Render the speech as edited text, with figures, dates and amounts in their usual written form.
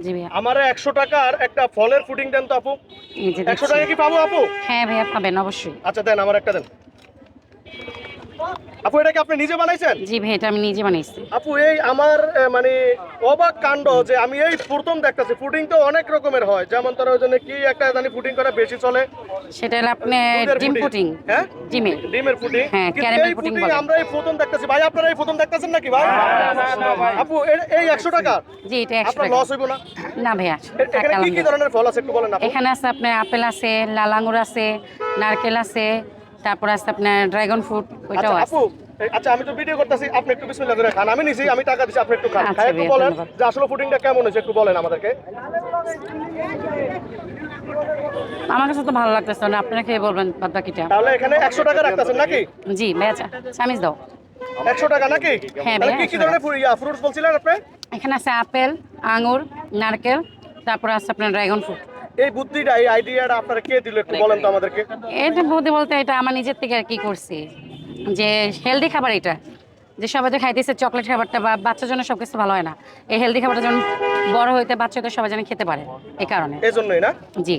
জি ভাইয়া। আমারে 100 টাকার একটা ফলের পুডিং দেন তো আপু। এই যে 100 দিচ্ছি। টাকা কি পাবো আপু? হ্যাঁ ভাইয়া, পাবেন অবশ্যই। আচ্ছা দেন, আমার একটা দেন। আপু এটা কি আপনি নিজে বানাইছেন? জি ভাই, এটা আমি নিজে বানাইছি। আপু এই আমার মানে অবাক কাণ্ড যে আমি এই প্রথম দেখতাছি পুডিং তো অনেক রকমের হয়, যেমন তার ওই জন্য কি একটা জানি পুডিং করা বেশি চলে, সেটা হলো আপনার দুধের ডিম পুডিং। পুডিং। হ্যাঁ, ডিমের। ডিমের পুডিং। হ্যাঁ, কিন্তু ক্যারামেল এই পুডিং পুডিং বলে। আমরা এই প্রথম দেখতাছি ভাই। আপনারা এই প্রথম দেখতাছেন নাকি ভাই? আপু এই 100 টাকা জি, এটা 100 আপনার টাকা। লস হইব না? না ভাইয়া, এখানে টাকা কি কি আলহামদুলিল্লাহ। ধরনের ফল আছে একটু বলেন আপু। এখানে আছে আপনার আপেল আছে, লাল আঙুর আছে, নারকেল আছে, তারপর আছে আপনার ড্রাগন ফ্রুট, আচ্ছা ওইটাও আছে। আপু, আচ্ছা আমি তো ভিডিও করতেছি, আপনি একটু বিসমিল্লাহ করে খান। আমি নিছি, আমি টাকা দিছি, আপনি একটু খান। খাই আচ্ছা একটু ভাইয়া, বলেন ধন্যবাদ। যে আসলে পুডিংটা কেমন হয়েছে, একটু বলেন আমাদেরকে। আমার কাছে তো ভালো লাগতেছে না, আপনারা খেয়ে বলবেন বাদ বাকিটা। তাহলে এখানে 100 টাকা রাখতেছেন নাকি? জি ভাইয়া, চামিচ দাও। 100 টাকা নাকি? হ্যাঁ তাহলে ভাইয়া, কি কি 100 টাকা। ধরনের ফ্রুটস বলছিলেন আপনি? এখানে আছে আপেল, আঙুর, নারকেল, তারপর আছে আপনার ড্রাগন ফ্রুট। এই বুদ্ধিটা, এই আইডিয়াটা আপনারা কে দিল একটু বলেন তো আমাদেরকে। এটা বলতে বলতে এটা আমার নিজের থেকে আর কি করছি, যে হেলদি খাবার এটা, যে সবাই তো খাইতেছে চকলেট খাবারটা, বা বাচ্চার জন্য সব কিছু ভালো হয় না। এই হেলদি খাবারটা যেমন বড় হইতে বাচ্চা তো সবাই যেন খেতে পারে, এই কারণে। এই জন্যই না? জি।